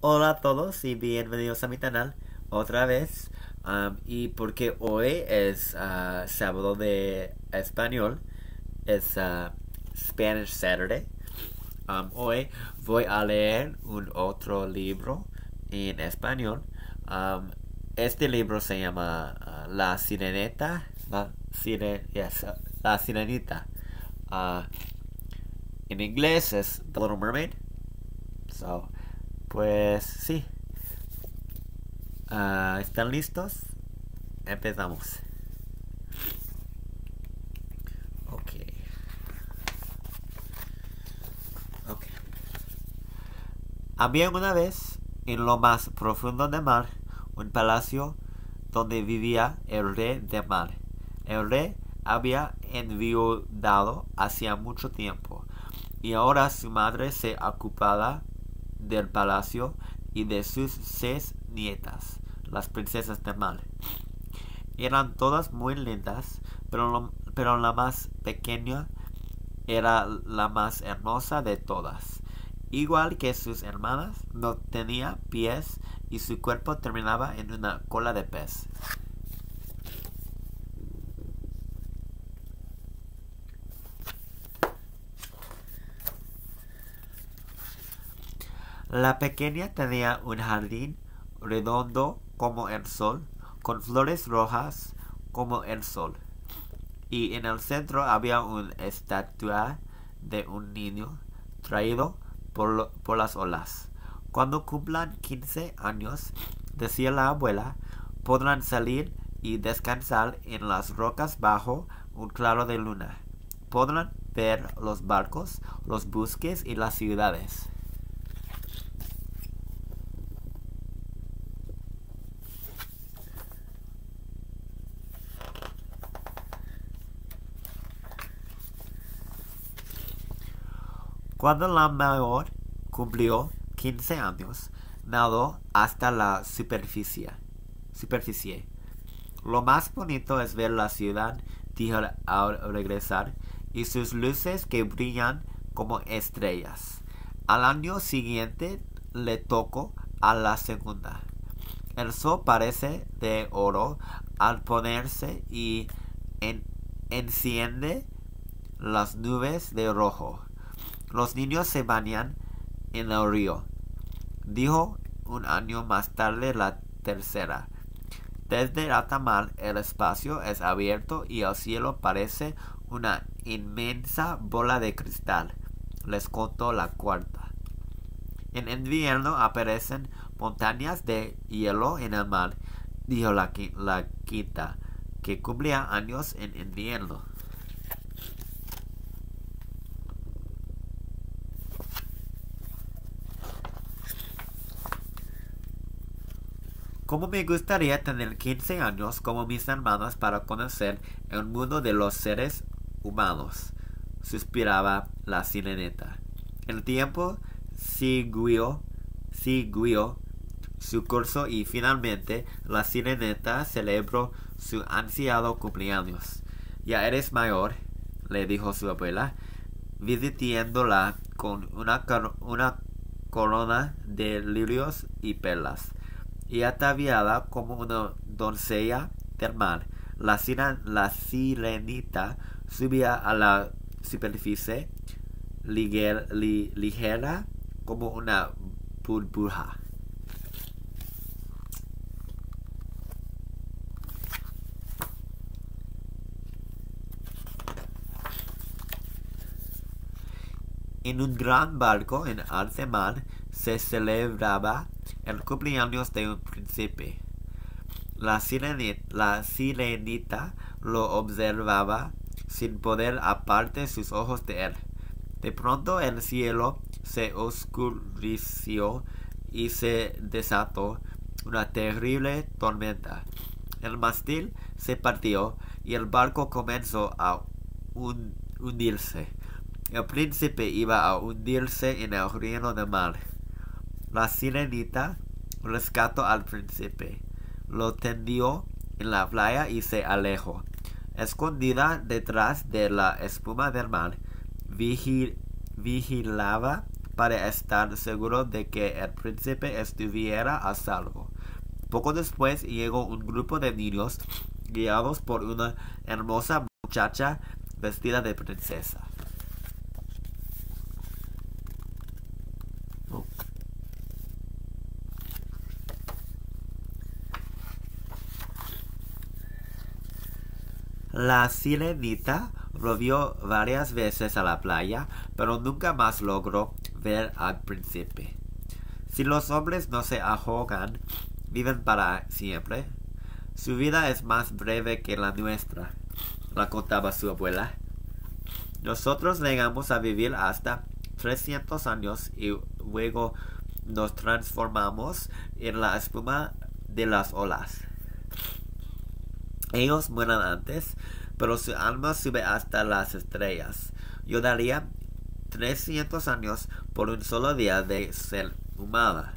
Hola a todos y bienvenidos a mi canal otra vez. Y porque hoy es sábado de español, es Spanish Saturday. Hoy voy a leer un otro libro en español. Um, este libro se llama La Sirenita. La Sirenita. Uh, en inglés es The Little Mermaid. So, pues sí. ¿Están listos? Empezamos. Ok. Ok. Había una vez, en lo más profundo del mar, un palacio donde vivía el rey del mar. El rey había enviudado hacía mucho tiempo y ahora su madre se ocupaba del palacio y de sus 6 nietas, las princesas del mar. Eran todas muy lindas, pero la más pequeña era la más hermosa de todas. Igual que sus hermanas, no tenía pies y su cuerpo terminaba en una cola de pez. La pequeña tenía un jardín redondo como el sol, con flores rojas como el sol. Y en el centro había una estatua de un niño traído por las olas. Cuando cumplan 15 años, decía la abuela, podrán salir y descansar en las rocas bajo un claro de luna. Podrán ver los barcos, los buques y las ciudades. Cuando la mayor cumplió 15 años, nadó hasta la superficie. Lo más bonito es ver la ciudad, dijo al regresar, y sus luces que brillan como estrellas. Al año siguiente le tocó a la segunda. El sol parece de oro al ponerse y en- enciende las nubes de rojo. Los niños se bañan en el río, dijo un año más tarde la tercera. Desde alta mar el espacio es abierto y el cielo parece una inmensa bola de cristal, les contó la cuarta. En invierno aparecen montañas de hielo en el mar, dijo la quinta, que cumplía años en invierno. Como me gustaría tener 15 años como mis hermanos para conocer el mundo de los seres humanos, suspiraba la sirenita. El tiempo siguió su curso y finalmente la sirenita celebró su ansiado cumpleaños. Ya eres mayor, le dijo su abuela, visitiéndola con una corona de lirios y perlas y ataviada como una doncella del mar. La sirenita subía a la superficie ligera como una burbuja. En un gran barco en alta mar se celebraba el cumpleaños de un príncipe. La sirenita lo observaba sin poder apartar sus ojos de él. De pronto el cielo se oscureció y se desató una terrible tormenta. El mástil se partió y el barco comenzó a hundirse. El príncipe iba a hundirse en el río de mar. La sirenita rescató al príncipe, lo tendió en la playa y se alejó. Escondida detrás de la espuma del mar, vigilaba para estar seguro de que el príncipe estuviera a salvo. Poco después llegó un grupo de niños guiados por una hermosa muchacha vestida de princesa. La sirenita volvió varias veces a la playa, pero nunca más logró ver al príncipe. Si los hombres no se ahogan, viven para siempre. Su vida es más breve que la nuestra, la contaba su abuela. Nosotros llegamos a vivir hasta 300 años y luego nos transformamos en la espuma de las olas. Ellos mueren antes, pero su alma sube hasta las estrellas. Yo daría 300 años por un solo día de ser humana,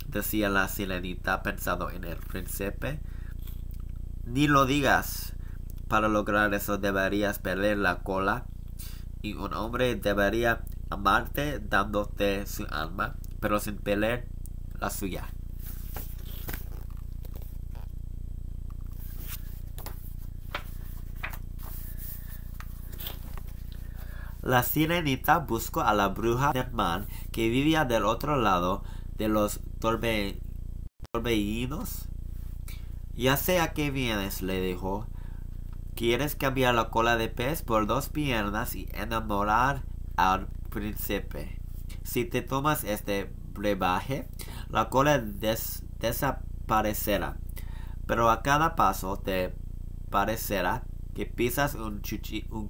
decía la sirenita pensando en el príncipe. Ni lo digas. Para lograr eso deberías perder la cola, y un hombre debería amarte dándote su alma, pero sin perder la suya. La sirenita buscó a la bruja del mar que vivía del otro lado de los torbellinos. Ya sé a qué vienes, le dijo. ¿Quieres cambiar la cola de pez por 2 piernas y enamorar al príncipe? Si te tomas este brebaje, la cola desaparecerá, pero a cada paso te parecerá que pisas un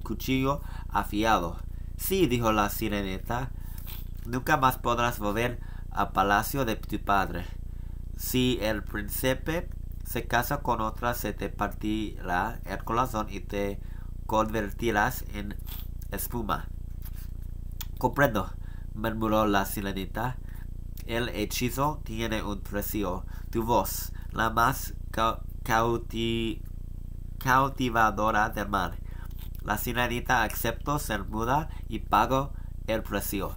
cuchillo afiado. Sí, dijo la sirenita, nunca más podrás volver al palacio de tu padre. Si el príncipe se casa con otra, se te partirá el corazón y te convertirás en espuma. Comprendo, murmuró la sirenita. El hechizo tiene un precio. Tu voz, la más cautivadora del mar. La sirenita aceptó ser muda y pagó el precio.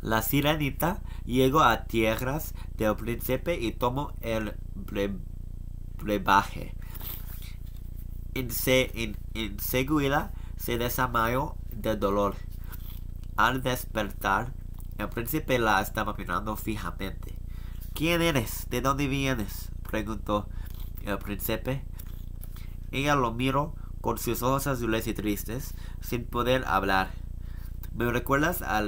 La sirenita llegó a tierras del príncipe y tomó el brebaje. Enseguida se desmayó de dolor. Al despertar, el príncipe la estaba mirando fijamente. ¿Quién eres? ¿De dónde vienes?, preguntó el príncipe. Ella lo miró con sus ojos azules y tristes, sin poder hablar. ¿Me recuerdas a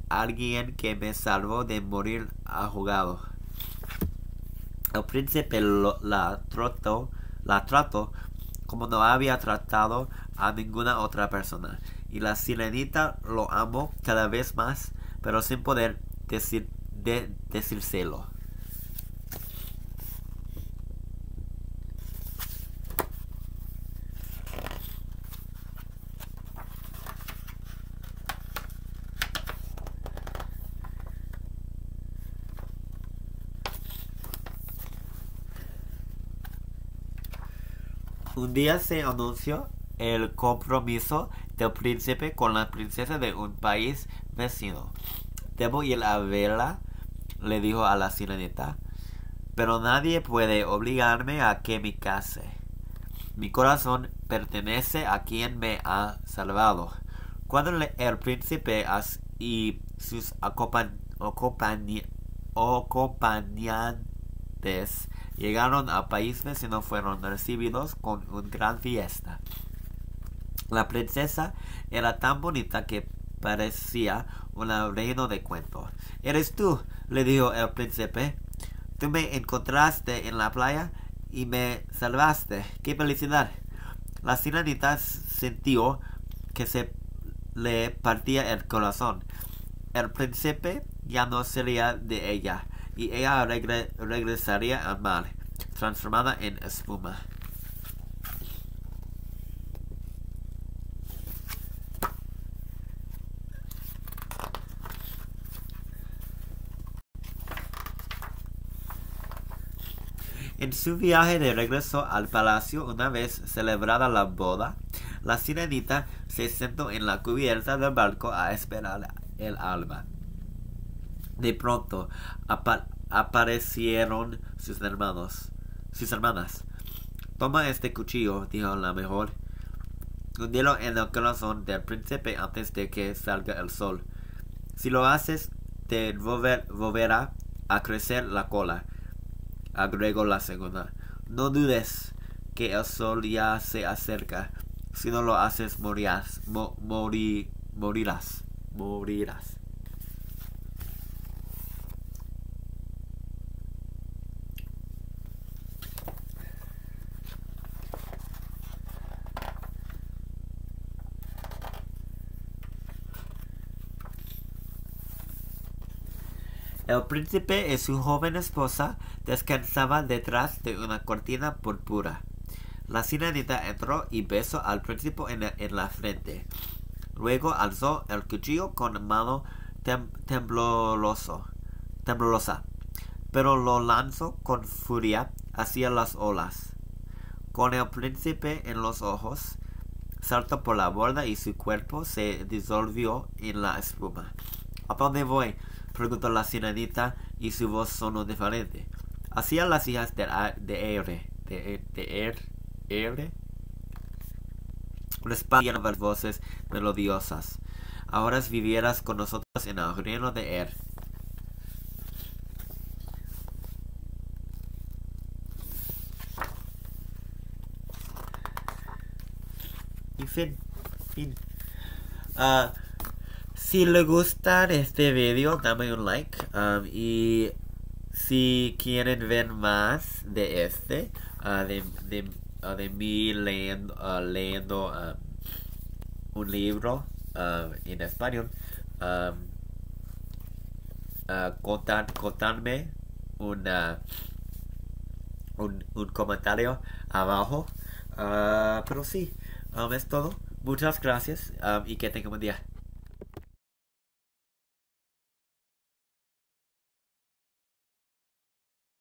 alguien que me salvó de morir ahogado? El príncipe la trató como no había tratado a ninguna otra persona, y la sirenita lo amó cada vez más, pero sin poder decírselo. Un día se anunció el compromiso del príncipe con la princesa de un país vecino. Debo ir a verla, le dijo a la sirenita, pero nadie puede obligarme a que me case. Mi corazón pertenece a quien me ha salvado. Cuando el príncipe y sus acompañantes llegaron al país vecino, fueron recibidos con una gran fiesta. La princesa era tan bonita que parecía una reina de cuento. ¿Eres tú?, le dijo el príncipe. Tú me encontraste en la playa y me salvaste. ¡Qué felicidad! La sirenita sintió que se le partía el corazón. El príncipe ya no sería de ella, y ella regresaría al mar, transformada en espuma. su viaje de regreso al palacio, una vez celebrada la boda, la sirenita se sentó en la cubierta del barco a esperar el alba. De pronto aparecieron sus hermanas. Toma este cuchillo, dijo la mejor. Hundilo en el corazón del príncipe antes de que salga el sol. Si lo haces, te volverá a crecer la cola, agregó la segunda. No dudes que el sol ya se acerca. Si no lo haces, morirás. El príncipe y su joven esposa descansaban detrás de una cortina púrpura. La sirenita entró y besó al príncipe en la frente. Luego alzó el cuchillo con mano temblorosa, pero lo lanzó con furia hacia las olas. Con el príncipe en los ojos, saltó por la borda y su cuerpo se disolvió en la espuma. ¿A dónde voy?, preguntó la sirenita, y su voz sonó diferente. Hacia las hijas de Ere respondieron las voces melodiosas. Ahora vivieras con nosotros en el reino de Er. Y fin. Si le gusta este video, dame un like. Y si quieren ver más de de mí leyendo un libro en español, contadme un comentario abajo. Pero sí, es todo. Muchas gracias y que tengan un buen día.